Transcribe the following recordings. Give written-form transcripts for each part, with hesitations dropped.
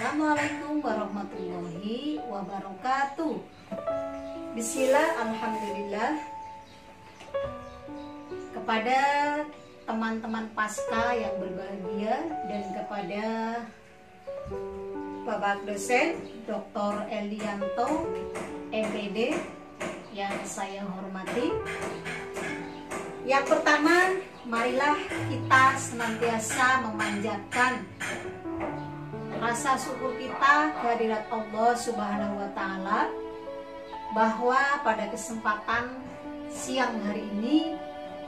Assalamualaikum warahmatullahi wabarakatuh. Bismillah, alhamdulillah. Kepada teman-teman Pasca yang berbahagia dan kepada Bapak dosen Dr. Elianto MPD yang saya hormati. Yang pertama, marilah kita senantiasa memanjatkan rasa syukur kita kehadirat Allah Subhanahu wa Ta'ala, bahwa pada kesempatan siang hari ini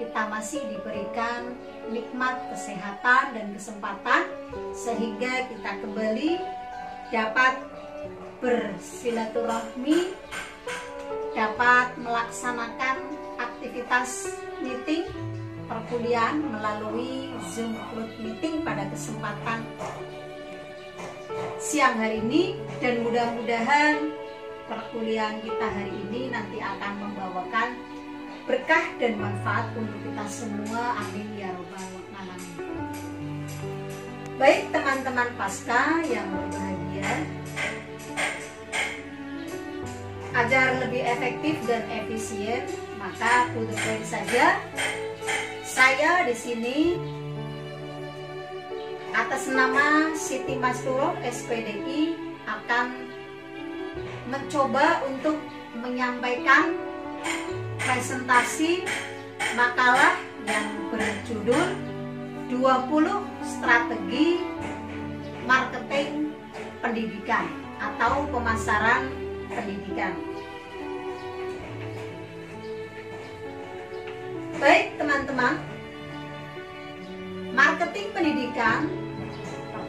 kita masih diberikan nikmat kesehatan dan kesempatan sehingga kita kembali dapat bersilaturahmi, dapat melaksanakan aktivitas meeting perkuliahan melalui Zoom Group Meeting pada kesempatan siang hari ini, dan mudah-mudahan perkuliahan kita hari ini nanti akan membawakan berkah dan manfaat untuk kita semua. Amin ya robbal alamin. Baik teman-teman Pasca yang berbahagia, agar lebih efektif dan efisien, maka tutup poin saja. Saya di sini atas nama Siti Masruroh SPDI akan mencoba untuk menyampaikan presentasi makalah yang berjudul 20 Strategi Marketing Pendidikan atau Pemasaran Pendidikan. Baik teman-teman, marketing pendidikan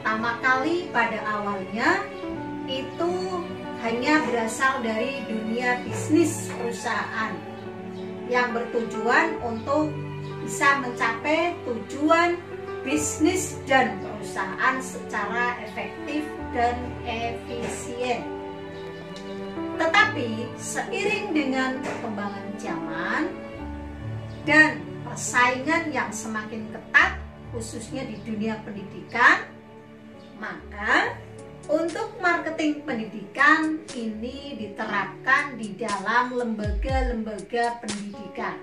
pertama kali pada awalnya itu hanya berasal dari dunia bisnis perusahaan yang bertujuan untuk bisa mencapai tujuan bisnis dan perusahaan secara efektif dan efisien. Tetapi seiring dengan perkembangan zaman dan persaingan yang semakin ketat khususnya di dunia pendidikan, maka untuk marketing pendidikan ini diterapkan di dalam lembaga-lembaga pendidikan.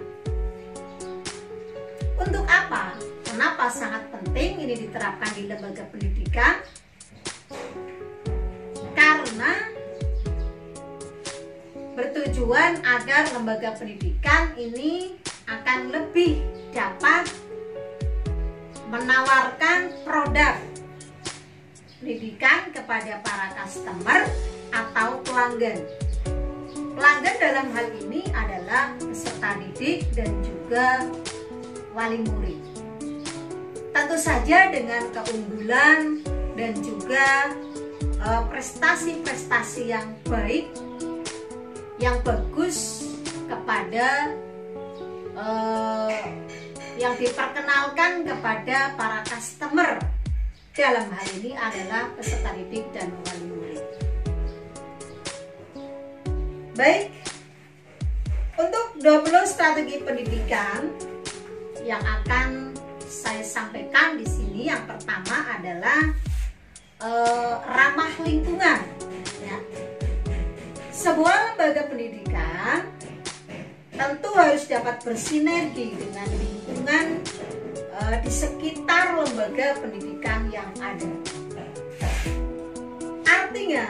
Untuk apa? Kenapa sangat penting ini diterapkan di lembaga pendidikan? Karena bertujuan agar lembaga pendidikan ini akan lebih dapat menawarkan produk pendidikan kepada para customer atau pelanggan. Pelanggan dalam hal ini adalah peserta didik dan juga wali murid. Tentu saja dengan keunggulan dan juga prestasi-prestasi yang baik, yang bagus kepada yang diperkenalkan kepada para customer. Dalam hal ini adalah peserta didik dan wali murid. Baik, untuk 20 strategi pendidikan yang akan saya sampaikan di sini, yang pertama adalah ramah lingkungan. Ya. Sebuah lembaga pendidikan tentu harus dapat bersinergi dengan lingkungan di sekitar lembaga pendidikan yang ada. Artinya,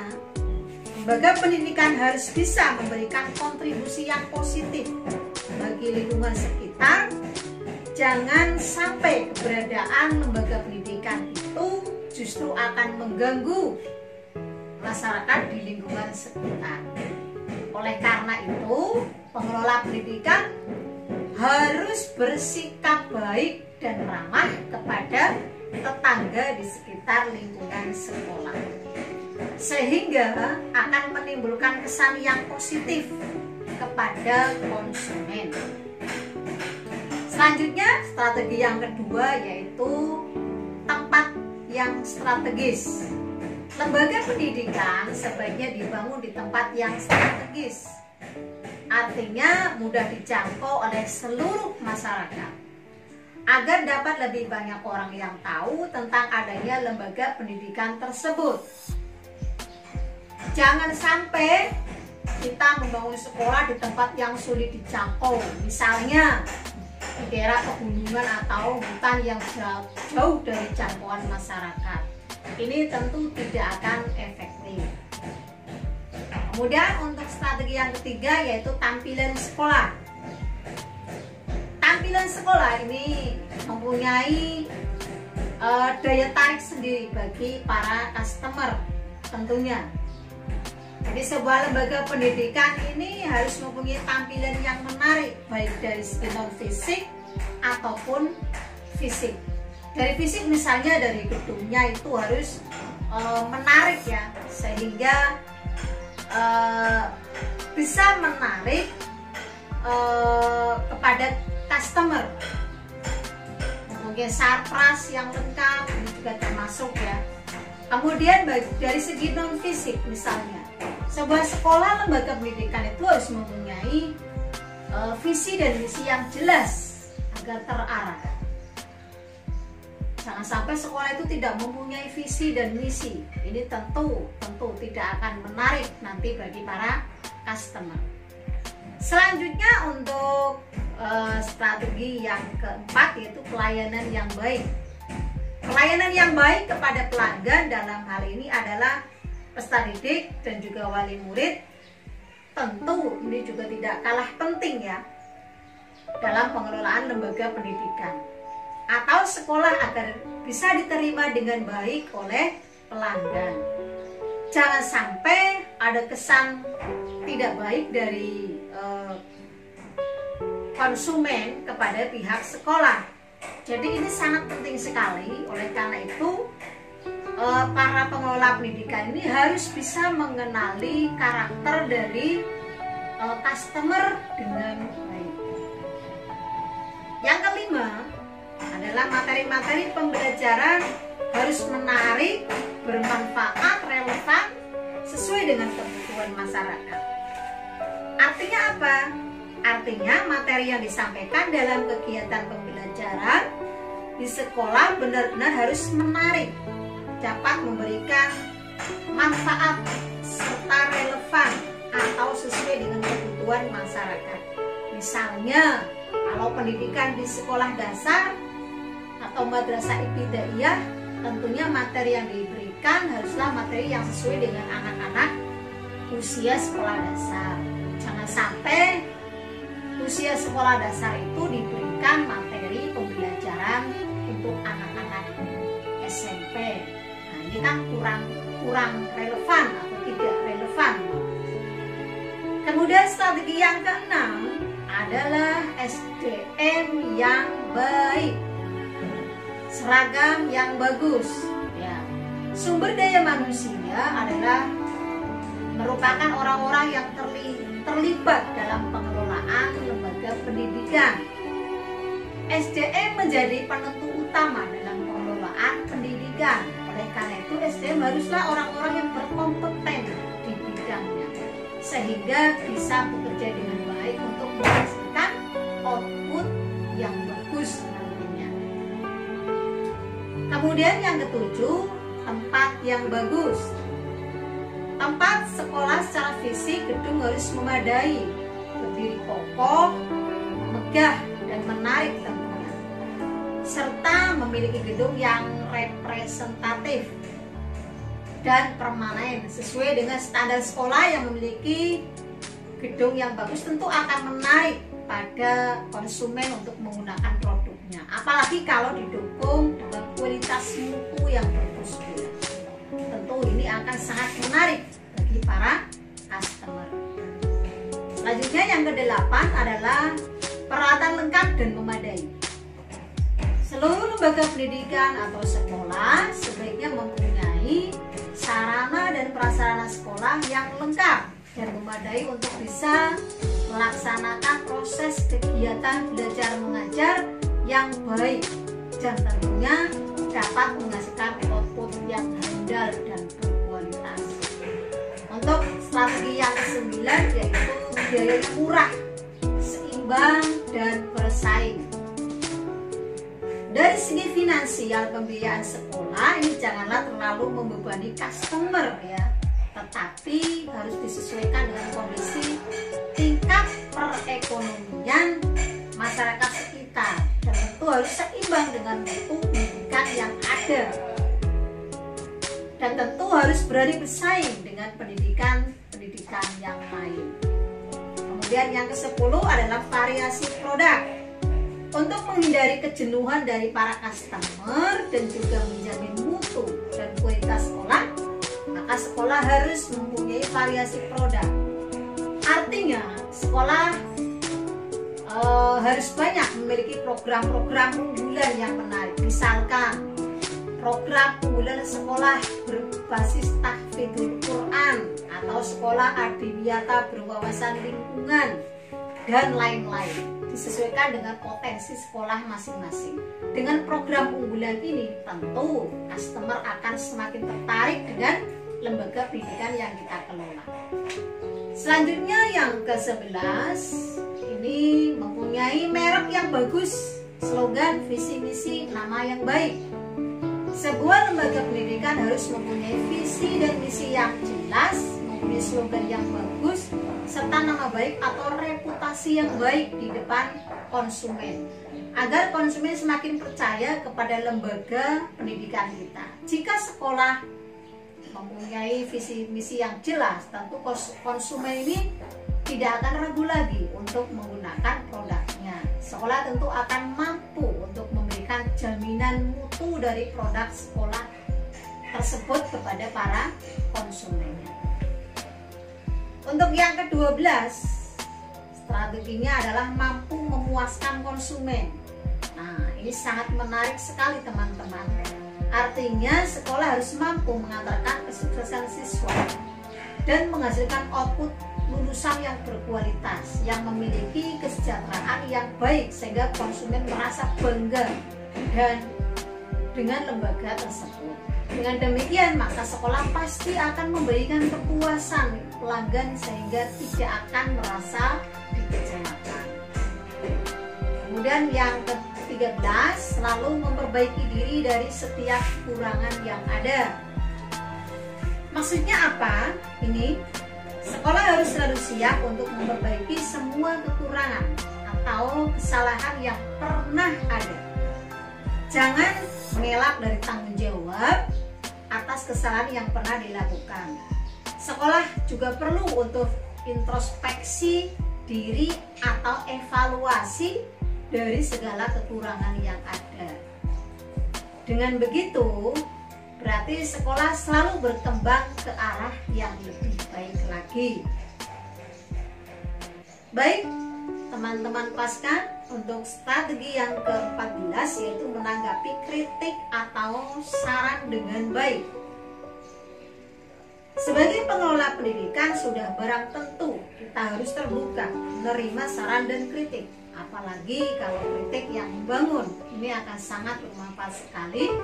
lembaga pendidikan harus bisa memberikan kontribusi yang positif bagi lingkungan sekitar. Jangan sampai keberadaan lembaga pendidikan itu justru akan mengganggu masyarakat di lingkungan sekitar. Oleh karena itu, pengelola pendidikan harus bersikap baik dan ramah kepada tetangga di sekitar lingkungan sekolah, sehingga akan menimbulkan kesan yang positif kepada konsumen. Selanjutnya, strategi yang kedua yaitu tempat yang strategis. Lembaga pendidikan sebaiknya dibangun di tempat yang strategis, artinya mudah dijangkau oleh seluruh masyarakat. agar dapat lebih banyak orang yang tahu tentang adanya lembaga pendidikan tersebut. Jangan sampai kita membangun sekolah di tempat yang sulit dijangkau, misalnya di daerah pegunungan atau hutan yang jauh dari jangkauan masyarakat. Ini tentu tidak akan efektif. Kemudian untuk strategi yang ketiga yaitu tampilan sekolah. Tampilan sekolah ini mempunyai daya tarik sendiri bagi para customer tentunya. Jadi sebuah lembaga pendidikan ini harus mempunyai tampilan yang menarik baik dari segi non fisik ataupun fisik. Dari fisik misalnya dari gedungnya itu harus menarik ya, sehingga bisa menarik kepada customer. Mungkin sarpras yang lengkap ini juga termasuk ya. Kemudian dari segi non fisik misalnya, sebuah sekolah lembaga pendidikan itu harus mempunyai visi dan misi yang jelas agar terarah. Jangan sampai sekolah itu tidak mempunyai visi dan misi. Ini tentu tidak akan menarik nanti bagi para customer. Selanjutnya untuk strategi yang keempat yaitu pelayanan yang baik. Pelayanan yang baik kepada pelanggan dalam hal ini adalah peserta didik dan juga wali murid. Tentu ini juga tidak kalah penting ya dalam pengelolaan lembaga pendidikan atau sekolah agar bisa diterima dengan baik oleh pelanggan. Jangan sampai ada kesan tidak baik dari konsumen kepada pihak sekolah. Jadi ini sangat penting sekali. Oleh karena itu para pengelola pendidikan ini harus bisa mengenali karakter dari customer dengan baik. Yang kelima adalah materi-materi pembelajaran harus menarik, bermanfaat, relevan, sesuai dengan kebutuhan masyarakat. Artinya apa? Artinya materi yang disampaikan dalam kegiatan pembelajaran di sekolah benar-benar harus menarik, dapat memberikan manfaat serta relevan atau sesuai dengan kebutuhan masyarakat. Misalnya, kalau pendidikan di sekolah dasar atau madrasah ibtidaiyah, tentunya materi yang diberikan haruslah materi yang sesuai dengan anak-anak usia sekolah dasar. Jangan sampai usia sekolah dasar itu diberikan materi pembelajaran untuk anak-anak SMP. Nah, ini kan kurang relevan atau tidak relevan. Kemudian strategi yang keenam adalah SDM yang baik, seragam yang bagus ya. Sumber daya manusia adalah merupakan orang-orang yang terlibat dalam pengelolaan lembaga pendidikan. SDM menjadi penentu utama dalam pengelolaan pendidikan. Oleh karena itu SDM haruslah orang-orang yang berkompeten di bidangnya, sehingga bisa bekerja dengan baik untuk menghasilkan output yang bagus nantinya. Kemudian yang ketujuh, tempat yang bagus. Tempat sekolah secara fisik gedung harus memadai, berdiri kokoh, megah dan menarik tentunya, serta memiliki gedung yang representatif dan permanen sesuai dengan standar sekolah. Yang memiliki gedung yang bagus tentu akan menarik pada konsumen untuk menggunakan produknya, apalagi kalau didukung dengan kualitas mutu yang bagus. Tentu ini akan sangat menarik bagi para customer. Selanjutnya yang kedelapan adalah peralatan lengkap dan memadai. Seluruh lembaga pendidikan atau sekolah sebaiknya mempunyai sarana dan prasarana sekolah yang lengkap dan memadai untuk bisa melaksanakan proses kegiatan belajar mengajar yang baik dan tentunya dapat menghasilkan output yang handal dan berkualitas. Untuk strategi yang ke-9 yaitu biaya murah, seimbang dan bersaing. Dari segi finansial pembiayaan sekolah ini janganlah terlalu membebani customer ya, tetapi harus disesuaikan dengan kondisi tingkat perekonomian masyarakat sekitar, dan tentu harus seimbang dengan mutu pendidikan yang ada, dan tentu harus berani bersaing dengan pendidikan yang lain. Kemudian yang ke-10 adalah variasi produk. Untuk menghindari kejenuhan dari para customer dan juga menjamin mutu dan kualitas sekolah, maka sekolah harus mempunyai variasi produk. Artinya sekolah harus banyak memiliki program-program unggulan yang menarik. Misalkan program unggulan sekolah berbasis tahfidzul Quran atau sekolah adiwiyata berwawasan lingkungan dan lain-lain, disesuaikan dengan potensi sekolah masing-masing. Dengan program unggulan ini tentu customer akan semakin tertarik dengan lembaga pendidikan yang kita kelola. Selanjutnya yang ke-11, ini mempunyai merek yang bagus, slogan, visi misi, nama yang baik. Sebuah lembaga pendidikan harus mempunyai visi dan misi yang jelas, mempunyai slogan yang bagus, serta nama baik atau reputasi yang baik di depan konsumen, agar konsumen semakin percaya kepada lembaga pendidikan kita. Jika sekolah mempunyai visi misi yang jelas, tentu konsumen ini tidak akan ragu lagi untuk menggunakan produknya. Sekolah tentu akan mampu untuk memberikan jaminan mutu dari produk sekolah tersebut kepada para konsumennya. Untuk yang ke-12, strateginya adalah mampu memuaskan konsumen. Nah, ini sangat menarik sekali teman-teman. Artinya sekolah harus mampu mengantarkan kesuksesan siswa dan menghasilkan output lulusan yang berkualitas, yang memiliki kesejahteraan yang baik, sehingga konsumen merasa bangga dan dengan lembaga tersebut. Dengan demikian, maka sekolah pasti akan memberikan kepuasan pelanggan sehingga tidak akan merasa dikecewakan. Kemudian yang ke-13, selalu memperbaiki diri dari setiap kekurangan yang ada. Maksudnya apa? Ini sekolah harus selalu siap untuk memperbaiki semua kekurangan atau kesalahan yang pernah ada. Jangan mengelak dari tanggung jawab atas kesalahan yang pernah dilakukan. Sekolah juga perlu untuk introspeksi diri atau evaluasi dari segala kekurangan yang ada. Dengan begitu, berarti sekolah selalu berkembang ke arah yang lebih baik lagi. Baik, teman-teman Paska, untuk strategi yang ke-14 yaitu menanggapi kritik atau saran dengan baik. Sebagai pengelola pendidikan, sudah barang tentu kita harus terbuka menerima saran dan kritik. Apalagi kalau kritik yang membangun, ini akan sangat bermanfaat sekali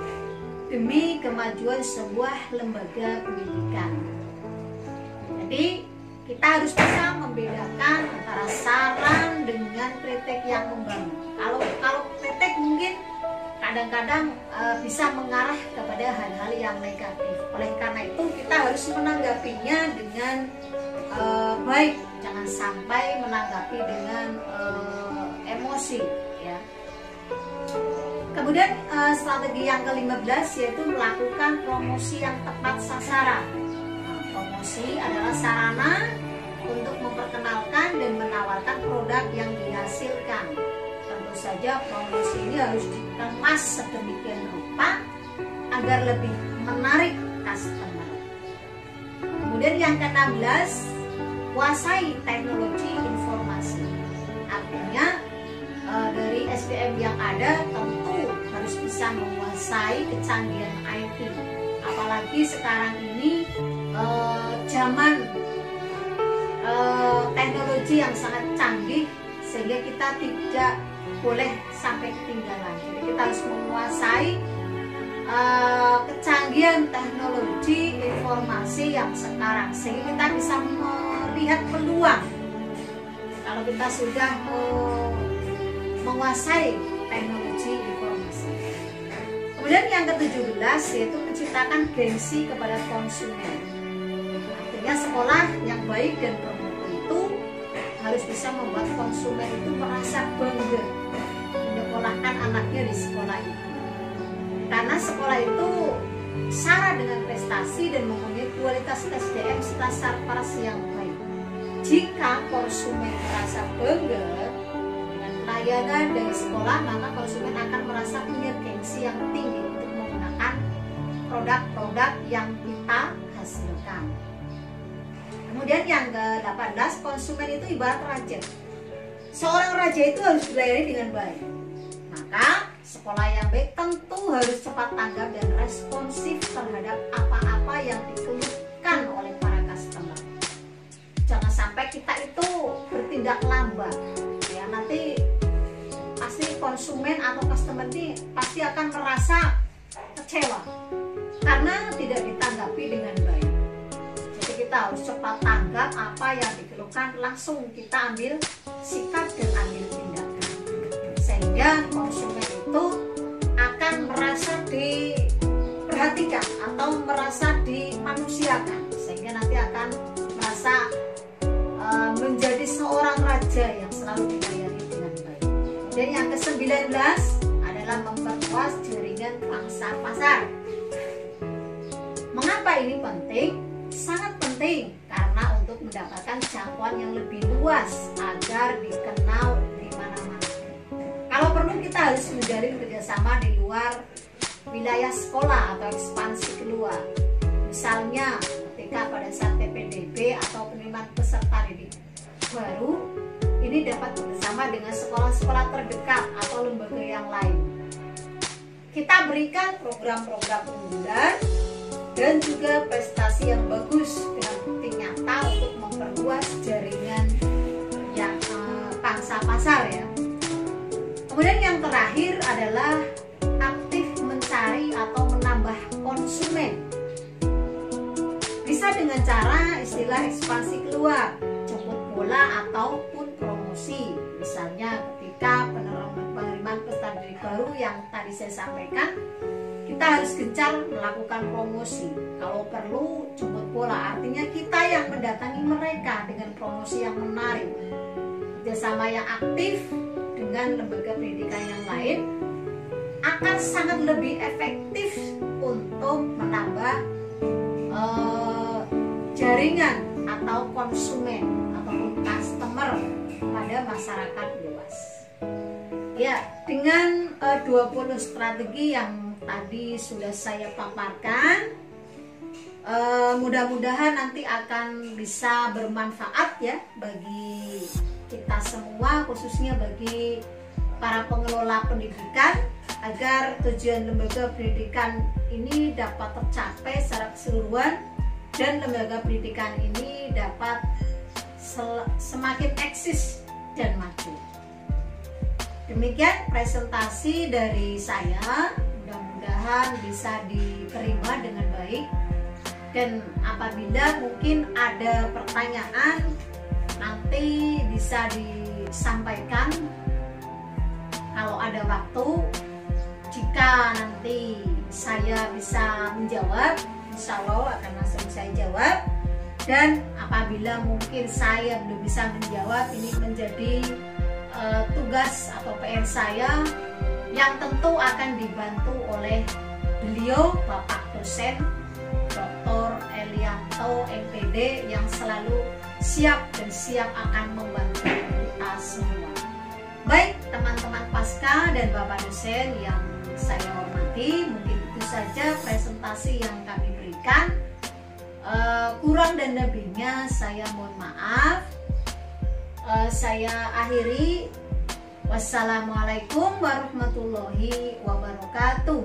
demi kemajuan sebuah lembaga pendidikan. Jadi kita harus bisa membedakan antara saran dengan kritik yang membangun. Kalau kritik mungkin kadang-kadang bisa mengarah kepada hal-hal yang negatif. Oleh karena itu kita harus menanggapinya dengan baik, jangan sampai menanggapi dengan emosi, ya. Kemudian strategi yang ke-15 yaitu melakukan promosi yang tepat sasaran. Promosi adalah sarana untuk memperkenalkan dan menawarkan produk yang dihasilkan. Tentu saja promosi ini harus dikemas sedemikian rupa agar lebih menarik customer. Kemudian yang ke-16, kuasai teknologi informasi. Artinya dari SDM yang ada tentu harus bisa menguasai kecanggihan IT. Apalagi sekarang ini zaman teknologi yang sangat canggih, sehingga kita tidak boleh sampai ketinggalan. Jadi kita harus menguasai kecanggihan teknologi informasi yang sekarang, sehingga kita bisa melihat peluang kalau kita sudah menguasai teknologi informasi. Kemudian yang ke-17 yaitu menciptakan gengsi kepada konsumen. Artinya sekolah yang baik dan bermutu itu harus bisa membuat konsumen itu merasa bangga menyekolahkan anaknya di sekolah itu. Karena sekolah itu syarat dengan prestasi dan mempunyai kualitas SDM serta sarparasi yang baik. Jika konsumen merasa bangga dengan pelayanan dari sekolah, maka konsumen akan merasa punya gengsi yang tinggi untuk menggunakan produk-produk yang kita hasilkan. Kemudian yang ke-18, konsumen itu ibarat raja. Seorang raja itu harus dilayani dengan baik. Maka sekolah yang baik tentu harus cepat tanggap dan responsif terhadap apa-apa yang dikeluhkan oleh para customer. Jangan sampai kita itu bertindak lambat. Ya, nanti pasti konsumen atau customer ini pasti akan merasa kecewa karena tidak ditanggapi dengan baik. Jadi kita harus cepat tanggap apa yang dikeluhkan, langsung kita ambil sikap dan ambil tindakan, sehingga konsumen itu akan merasa diperhatikan atau merasa dimanusiakan, sehingga nanti akan merasa menjadi seorang raja yang selalu dilayani dengan baik. Dan yang ke-19 adalah memperluas jaringan pangsa pasar. Mengapa ini penting? Sangat penting karena untuk mendapatkan jangkauan yang lebih luas agar dikenal di mana-mana. Kalau perlu kita harus menjalin kerjasama di luar wilayah sekolah atau ekspansi keluar. Misalnya ketika pada saat PPDB atau penerimaan peserta didik baru, ini dapat bersama dengan sekolah-sekolah terdekat atau lembaga yang lain. Kita berikan program-program unggulan dan juga prestasi yang bagus dengan bukti nyata untuk memperluas jaringan yang pangsa pasar ya. Kemudian yang terakhir adalah aktif mencari atau menambah konsumen. Bisa dengan cara istilah ekspansi keluar, jemput bola ataupun promosi. Misalnya ketika penerimaan peserta didik baru yang tadi saya sampaikan, kita harus gencar melakukan promosi. Kalau perlu jemput bola, artinya kita yang mendatangi mereka dengan promosi yang menarik. Kerjasama yang aktif dengan lembaga pendidikan yang lain akan sangat lebih efektif untuk menambah jaringan atau konsumen ataupun customer pada masyarakat luas. Ya, dengan 20 strategi yang tadi sudah saya paparkan, mudah-mudahan nanti akan bisa bermanfaat ya bagi kita semua, khususnya bagi para pengelola pendidikan, agar tujuan lembaga pendidikan ini dapat tercapai secara keseluruhan dan lembaga pendidikan ini dapat semakin eksis dan maju. Demikian presentasi dari saya, mudah-mudahan bisa diterima dengan baik, dan apabila mungkin ada pertanyaan nanti bisa disampaikan kalau ada waktu. Jika nanti saya bisa menjawab, insya Allah akan langsung saya jawab. Dan apabila mungkin saya belum bisa menjawab, ini menjadi tugas atau PR saya yang tentu akan dibantu oleh beliau, Bapak dosen Dr. Elianto MPD, yang selalu siap dan siap akan membantu kita semua. Baik teman-teman Pasca dan Bapak dosen yang saya hormati, mungkin itu saja presentasi yang kami berikan. Kurang dan lebihnya saya mohon maaf. Saya akhiri. Wassalamualaikum warahmatullahi wabarakatuh.